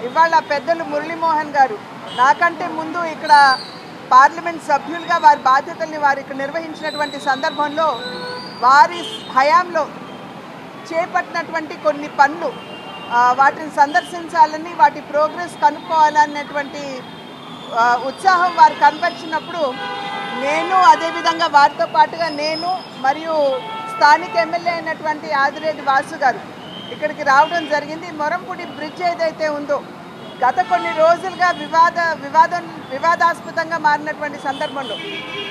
ఇవాళ పెద్దలు మురళీమోహన్ గారు నాకంటే ముందు ఇక్కడ పార్లమెంట్ సభ్యులుగా వారి బాధ్యతల్ని వారు ఇక్కడ నిర్వహించినటువంటి సందర్భంలో వారి హయాంలో చేపట్టినటువంటి కొన్ని పనులు వాటిని సందర్శించాలని వాటి ప్రోగ్రెస్ కనుక్కోవాలన్నటువంటి ఉత్సాహం వారు కనపరిచినప్పుడు నేను అదేవిధంగా వారితో పాటుగా నేను మరియు స్థానిక ఎమ్మెల్యే అయినటువంటి ఆదిరెడ్డి వాసు గారు ఇక్కడికి రావడం జరిగింది. మొరంపూడి బ్రిడ్జ్ ఏదైతే ఉందో గత కొన్ని రోజులుగా వివాదాస్పదంగా మారినటువంటి సందర్భంలో,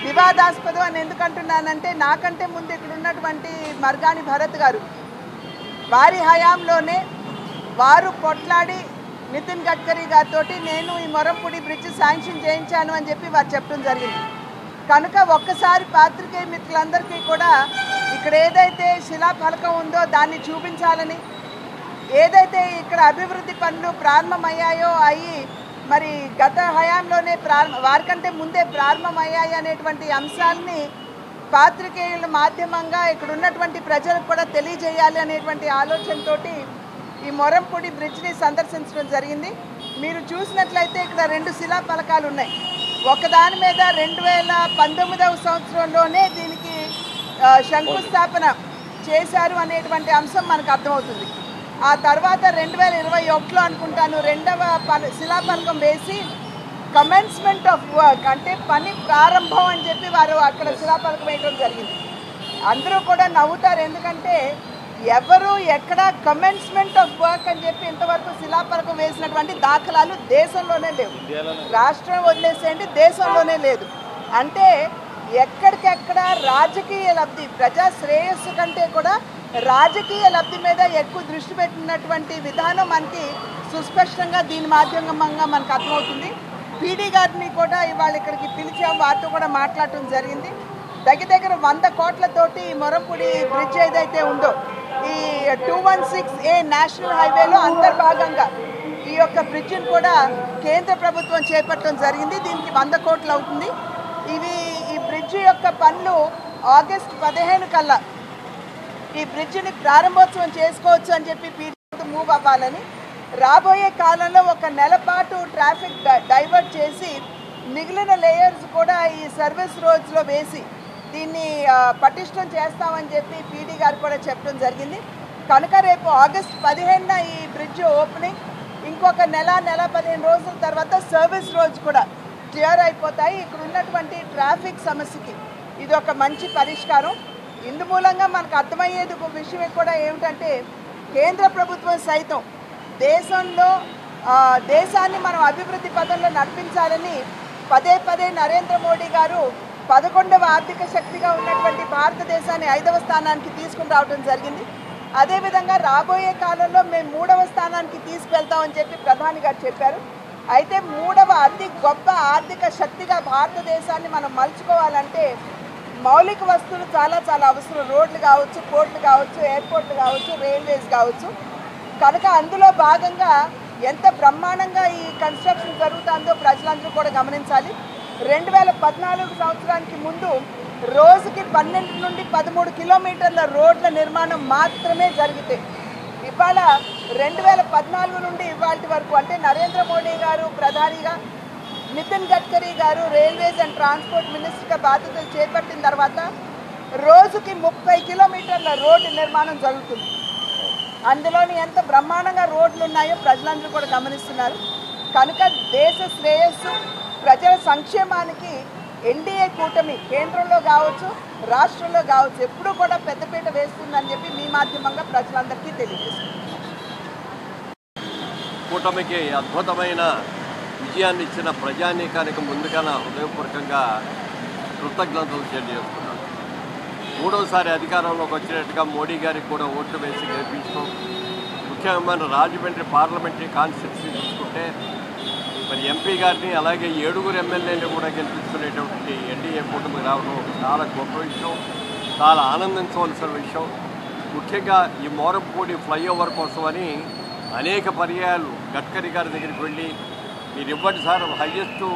వివాదాస్పదం అని ఎందుకంటున్నానంటే నాకంటే ముందు ఇక్కడ ఉన్నటువంటి మర్గాని భరత్ గారు వారి హయాంలోనే వారు కొట్లాడి నితిన్ గడ్కరీ గారితో నేను ఈ మొరంపూడి బ్రిడ్జ్ శాంక్షన్ చేయించాను అని చెప్పి వారు చెప్పడం జరిగింది. కనుక ఒక్కసారి పాత్రికేయ మిత్రులందరికీ కూడా ఇక్కడ ఏదైతే శిలాఫలకం ఉందో దాన్ని చూపించాలని, ఏదైతే ఇక్కడ అభివృద్ధి పనులు ప్రారంభమయ్యాయో అయ్యి మరి గత హయాంలోనే వారికంటే ముందే ప్రారంభమయ్యాయి అనేటువంటి అంశాలని పాత్రికేయుల మాధ్యమంగా ఇక్కడ ఉన్నటువంటి ప్రజలకు కూడా తెలియజేయాలి అనేటువంటి ఆలోచనతోటి ఈ మొరంపూడి బ్రిడ్జ్ని సందర్శించడం జరిగింది. మీరు చూసినట్లయితే ఇక్కడ 2 శిలాఫలకాలు ఉన్నాయి. ఒకదాని మీద 2019వ సంవత్సరంలోనే దీనికి శంకుస్థాపన చేశారు అనేటువంటి అంశం మనకు అర్థమవుతుంది. ఆ తర్వాత 2021లో అనుకుంటాను రెండవ శిలాఫలకం వేసి కమెన్స్మెంట్ ఆఫ్ వర్క్ అంటే పని ప్రారంభం అని చెప్పి వారు అక్కడ శిలాఫలకం వేయడం జరిగింది. అందరూ కూడా నవ్వుతారు, ఎందుకంటే ఎవరు ఎక్కడ కమెన్స్మెంట్ ఆఫ్ వర్క్ అని చెప్పి ఇంతవరకు శిలాఫలకం వేసినటువంటి దాఖలాలు దేశంలోనే లేవు. రాష్ట్రం వదిలేసేయండి, దేశంలోనే లేదు. అంటే ఎక్కడికెక్కడ రాజకీయ లబ్ధి, ప్రజా శ్రేయస్సు కంటే కూడా రాజకీయ లబ్ధి మీద ఎక్కువ దృష్టి పెట్టినటువంటి విధానం మనకి సుస్పష్టంగా దీని మాధ్యమంగా మనకు అర్థమవుతుంది. పీడీ గారిని కూడా ఇవాళ ఇక్కడికి పిలిచాం, వారితో కూడా మాట్లాడటం జరిగింది. దగ్గర 100 కోట్లతోటి మొరంపూడి బ్రిడ్జ్ ఏదైతే ఉందో ఈ 216A నేషనల్ హైవేలో అంతర్భాగంగా ఈ యొక్క బ్రిడ్జిని కూడా కేంద్ర ప్రభుత్వం చేపట్టడం జరిగింది. దీనికి 100 కోట్లు అవుతుంది. ఈ బ్రిడ్జి యొక్క పనులు ఆగస్టు 15 కల్లా ఈ బ్రిడ్జిని ప్రారంభోత్సవం చేసుకోవచ్చు అని చెప్పి పీడీ మూవ్ అవ్వాలని, రాబోయే కాలంలో 1 నెల పాటు ట్రాఫిక్ డైవర్ట్ చేసి మిగిలిన లేయర్స్ కూడా ఈ సర్వీస్ రోడ్స్లో వేసి దీన్ని పటిష్టం చేస్తామని చెప్పి పీడీ గారు కూడా చెప్పడం జరిగింది. కనుక రేపు ఆగస్టు 15న ఈ బ్రిడ్జ్ ఓపెనింగ్, ఇంకొక నెల 15 రోజుల తర్వాత సర్వీస్ రోడ్స్ కూడా క్లియర్ అయిపోతాయి. ఇక్కడ ఉన్నటువంటి ట్రాఫిక్ సమస్యకి ఇది ఒక మంచి పరిష్కారం. ఇందు మూలంగా మనకు అర్థమయ్యేది ఒక విషయం కూడా ఏమిటంటే కేంద్ర ప్రభుత్వం సైతం దేశాన్ని మనం అభివృద్ధి పథంలో నడిపించాలని పదే నరేంద్ర మోడీ గారు 11వ ఆర్థిక శక్తిగా ఉన్నటువంటి భారతదేశాన్ని 5వ స్థానానికి తీసుకుని రావడం జరిగింది. అదేవిధంగా రాబోయే కాలంలో మేము 3వ స్థానానికి తీసుకెళ్తామని చెప్పి ప్రధాని గారు చెప్పారు. అయితే 3వ అతి గొప్ప ఆర్థిక శక్తిగా భారతదేశాన్ని మనం మలుచుకోవాలంటే మౌలిక వస్తువులు చాలా అవసరం. రోడ్లు కావచ్చు, పోర్ట్లు కావచ్చు, ఎయిర్పోర్ట్లు కావచ్చు, రైల్వేస్ కావచ్చు. కనుక అందులో భాగంగా ఎంత బ్రహ్మాండంగా ఈ కన్స్ట్రక్షన్ జరుగుతుందో ప్రజలందరూ కూడా గమనించాలి. 2014 సంవత్సరానికి ముందు రోజుకి 12 నుండి 13 కిలోమీటర్ల రోడ్ల నిర్మాణం మాత్రమే జరిగితే ఇవాళ 2014 నుండి ఇవాళ వరకు అంటే నరేంద్ర మోడీ గారు ప్రధానిగా, నితిన్ గడ్కరీ గారు రైల్వేస్ అండ్ ట్రాన్స్పోర్ట్ మినిస్టర్గా బాధ్యతలు చేపట్టిన తర్వాత రోజుకి 30 కిలోమీటర్ల రోడ్డు నిర్మాణం జరుగుతుంది. అందులోని ఎంత బ్రహ్మాండంగా రోడ్లు ఉన్నాయో ప్రజలందరూ కూడా గమనిస్తున్నారు. కనుక దేశ శ్రేయస్సు, ప్రజల సంక్షేమానికి ఎన్డీఏ కూటమి కేంద్రంలో కావచ్చు, రాష్ట్రంలో కావచ్చు ఎప్పుడూ కూడా పెద్దపీట వేస్తుందని చెప్పి మీ మాధ్యమంగా ప్రజలందరికీ తెలియజేస్తుంది. కూటమికి అద్భుతమైన విజయాన్ని ఇచ్చిన ప్రజానీకానికి ముందుగా హృదయపూర్వకంగా కృతజ్ఞతలు తెలియజేస్తున్నాను. 3వసారి అధికారంలోకి వచ్చినట్టుగా మోడీ గారికి కూడా ఓట్లు వేసి గెలిపించడం, ముఖ్యంగా మన రాజమండ్రి పార్లమెంటరీ కాన్స్టిట్యూన్సీ చూసుకుంటే మరి ఎంపీ గారిని అలాగే 7 ఎమ్మెల్యేలు కూడా గెలిపించుకునేటువంటి ఎన్డీఏ కూటమి రావడం చాలా గొప్ప విషయం, చాలా ఆనందించవలసిన విషయం. ముఖ్యంగా ఈ మోరంపూడి ఫ్లైఓవర్ కోసమని అనేక పర్యాయాలు గడ్కరీ గారి దగ్గరికి వెళ్ళి మీరు ఇవ్వండి సార్, హైయెస్ట్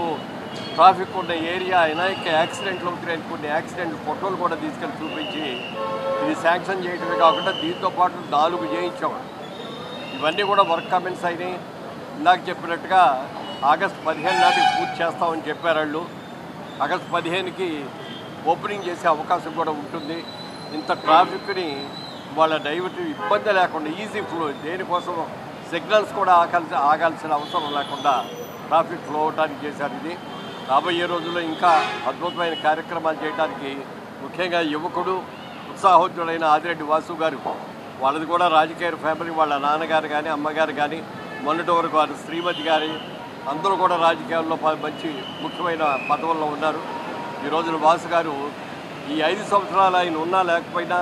ట్రాఫిక్ ఉన్న ఏరియా అనేక యాక్సిడెంట్లు అవుతున్నాయి, కొన్ని యాక్సిడెంట్ ఫోటోలు కూడా తీసుకెళ్ళి చూపించి ఇది శాంక్షన్ చేయడమే కాకుండా దీంతో పాటు 4 చేయించాం. ఇవన్నీ కూడా వర్క్ కమెంట్స్ అయినాయి. ఇందాక చెప్పినట్టుగా ఆగస్టు 15 నాటికి పూర్తి చేస్తామని చెప్పారు వాళ్ళు. ఆగస్టు 15కి ఓపెనింగ్ చేసే అవకాశం కూడా ఉంటుంది. ఇంత ట్రాఫిక్ని వాళ్ళ డైవర్ట్ ఇబ్బంది లేకుండా ఈజీ ఫ్లో, దేనికోసం సిగ్నల్స్ కూడా ఆగాల్సిన అవసరం లేకుండా ట్రాఫిక్ ఫ్లో అవడానికి చేశారు. ఇది రాబోయే రోజుల్లో ఇంకా అద్భుతమైన కార్యక్రమాలు చేయడానికి, ముఖ్యంగా యువకుడు ఉత్సాహోజ్జుడైన ఆదిరెడ్డి వాసు గారు, వాళ్ళది కూడా రాజకీయ ఫ్యామిలీ, వాళ్ళ నాన్నగారు కానీ అమ్మగారు కానీ మొన్నటి వరకు వారి శ్రీమతి గారి అందరూ కూడా రాజకీయాల్లో మంచి ముఖ్యమైన పదవుల్లో ఉన్నారు. ఈ రోజున వాసు గారు ఈ 5 సంవత్సరాలు ఆయన ఉన్నా లేకపోయినా,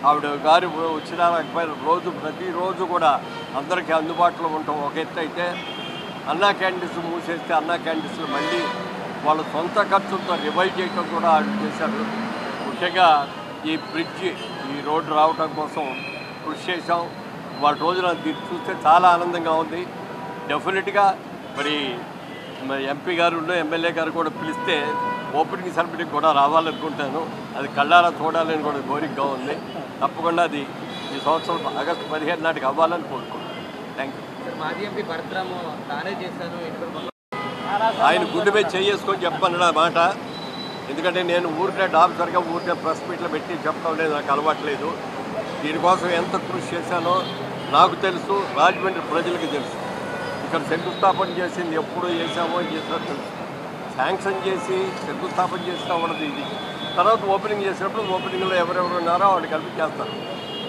ఆవిడ గారు వచ్చినా లేకపోయినా ప్రతిరోజు కూడా అందరికీ అందుబాటులో ఉండటం ఒక ఎత్తు అయితే, అన్నా క్యాంటీన్స్ మూసేస్తే అన్నా క్యాంటీన్స్లు మళ్ళీ వాళ్ళ సొంత ఖర్చులతో రివైవ్ చేయడం కూడా ఆవిడ చేశారు. ముఖ్యంగా ఈ బ్రిడ్జి, ఈ రోడ్డు రావడం కోసం కృషి చేశాం. వాళ్ళ రోజున దీన్ని చూస్తే చాలా ఆనందంగా ఉంది. డెఫినెట్గా మరి ఎంపీ గారు ఎమ్మెల్యే గారు కూడా పిలిస్తే ఓపెనింగ్ సెలబ్రిటీ కూడా రావాలనుకుంటాను. అది కళ్ళారా చూడాలని కూడా కోరికగా ఉంది. తప్పకుండా అది ఈ సంవత్సరం ఆగస్టు 15 నాటికి అవ్వాలని కోరుకుంటున్నాను. Thank you. మాజీ ఎంపీ భరత్రాము తానే చేశాను, ఆయన గుడ్డు మీద చేసుకొని చెప్పను మాట. ఎందుకంటే నేను ఊరికే ఆఫీసర్గా ఊరికే ప్రెస్ మీట్లో పెట్టి చెప్పడం లేదు, నాకు అలవాట్లేదు. దీనికోసం ఎంత కృషి చేశానో నాకు తెలుసు, రాజమండ్రి ప్రజలకు తెలుసు. ఇక్కడ శంకుస్థాపన చేసింది ఎప్పుడు చేసామో చేసినా తెలుసు. శాంక్షన్ చేసి శంకుస్థాపన చేసినా ఉండదు ఇది. తర్వాత ఓపెనింగ్ చేసినప్పుడు ఓపెనింగ్లో ఎవరెవరు ఉన్నారో వాళ్ళు కలిపి చేస్తారు.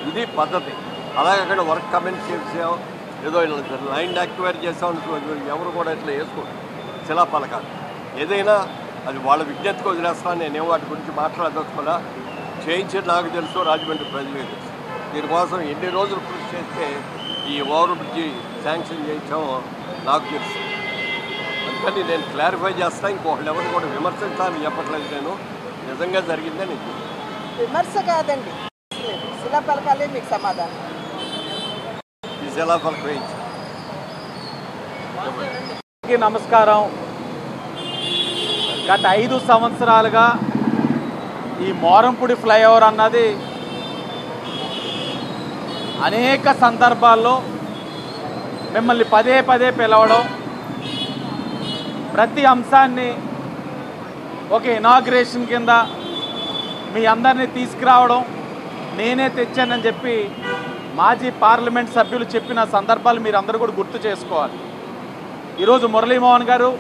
ఇది పద్ధతి. అలాగే అక్కడ వర్క్ కమెంట్ చేసాం, ఏదో లైన్ యాక్టివేట్ చేసాం, ఎవరు కూడా ఇట్లా వేసుకోండి శిలాఫలకాలు. ఏదైనా అది వాళ్ళ విజ్ఞతకు వదిలేస్తాను. నేనేమో వాటి గురించి మాట్లాడదలుచుకోలే. చేయించేది నాకు తెలుసు, రాజమండ్రి ప్రజలకు తెలుసు. దీనికోసం ఎన్ని రోజులు కృషి చేస్తే ఈ ఓవర్ బ్రిడ్జి శాంక్షన్ చేయించామో నాకు తెలుసు. అందుకని నేను క్లారిఫై చేస్తాను. ఇంకొకళ్ళు ఎవరు కూడా విమర్శించాలని చెప్పట్లేదు. నేను నిజంగా జరిగిందని విమర్శ కాదండి, శిలాఫలకాలే మీకు సమాధానం. ఈ శిలాఫలకం వేయించి నమస్కారం. గత 5 సంవత్సరాలుగా ఈ మోరంపూడి ఫ్లైఓవర్ అన్నది అనేక సందర్భాల్లో మిమ్మల్ని పదే పదే పిలవడం, ప్రతి అంశాన్ని ఒక ఇనాగ్రేషన్ కింద మీ అందరినీ తీసుకురావడం, నేనే తెచ్చానని చెప్పి మాజీ పార్లమెంట్ సభ్యులు చెప్పిన సందర్భాలు మీరు అందరూ కూడా గుర్తు చేసుకోవాలి. ఈరోజు మురళీమోహన్ గారు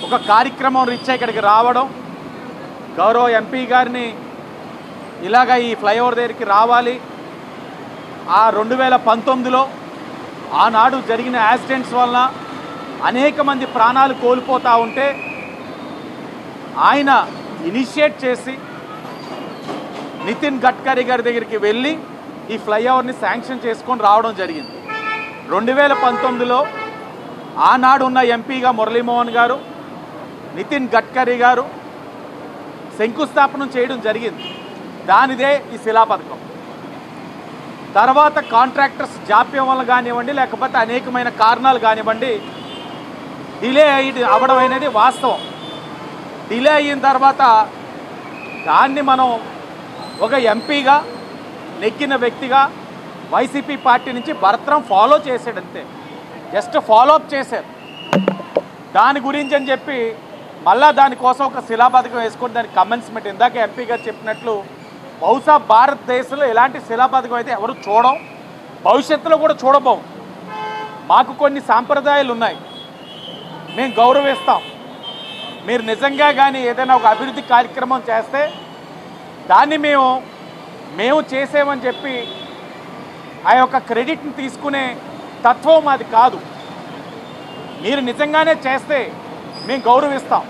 ఒక కార్యక్రమం రీత్యా ఇక్కడికి రావడం, గౌరవ ఎంపీ గారిని ఇలాగ ఈ ఫ్లైఓవర్ దగ్గరికి రావాలి, ఆ 2019లో ఆనాడు జరిగిన యాక్సిడెంట్స్ వలన అనేక మంది ప్రాణాలు కోల్పోతూ ఉంటే ఆయన ఇనిషియేట్ చేసి నితిన్ గడ్కరీ గారి దగ్గరికి వెళ్ళి ఈ ఫ్లైఓవర్ని శాంక్షన్ చేసుకొని రావడం జరిగింది. 2019లో ఆనాడు ఉన్న ఎంపీగా మురళీమోహన్ గారు, నితిన్ గడ్కరీ గారు శంకుస్థాపనం చేయడం జరిగింది. దానిదే ఈ శిలా పథకం. తర్వాత కాంట్రాక్టర్స్ జాప్యం వల్ల కానివ్వండి, లేకపోతే అనేకమైన కారణాలు కానివ్వండి, డిలే అవ్వడం అనేది వాస్తవం. డిలే అయిన తర్వాత దాన్ని మనం ఒక ఎంపీగా నెగ్గిన వ్యక్తిగా వైసీపీ పార్టీ నుంచి భరత్రం ఫాలో చేశాడు, అంతే. జస్ట్ ఫాలోఅప్ చేశారు. దాని గురించి అని చెప్పి మళ్ళా దానికోసం ఒక శిలాపథకం వేసుకొని దానికి కమెన్స్మెంట్, ఇందాక ఎంపీ గారు చెప్పినట్లు బహుశా భారతదేశంలో ఎలాంటి శిలాపథకం అయితే ఎవరు చూడం, భవిష్యత్తులో కూడా చూడబోం. మాకు కొన్ని సాంప్రదాయాలు ఉన్నాయి, మేము గౌరవిస్తాం. మీరు నిజంగా కానీ ఏదైనా ఒక అభివృద్ధి కార్యక్రమం చేస్తే దాన్ని మేము చేసేమని చెప్పి ఆ యొక్క క్రెడిట్ని తీసుకునే తత్వం అది కాదు. మీరు నిజంగానే చేస్తే మేము గౌరవిస్తాం.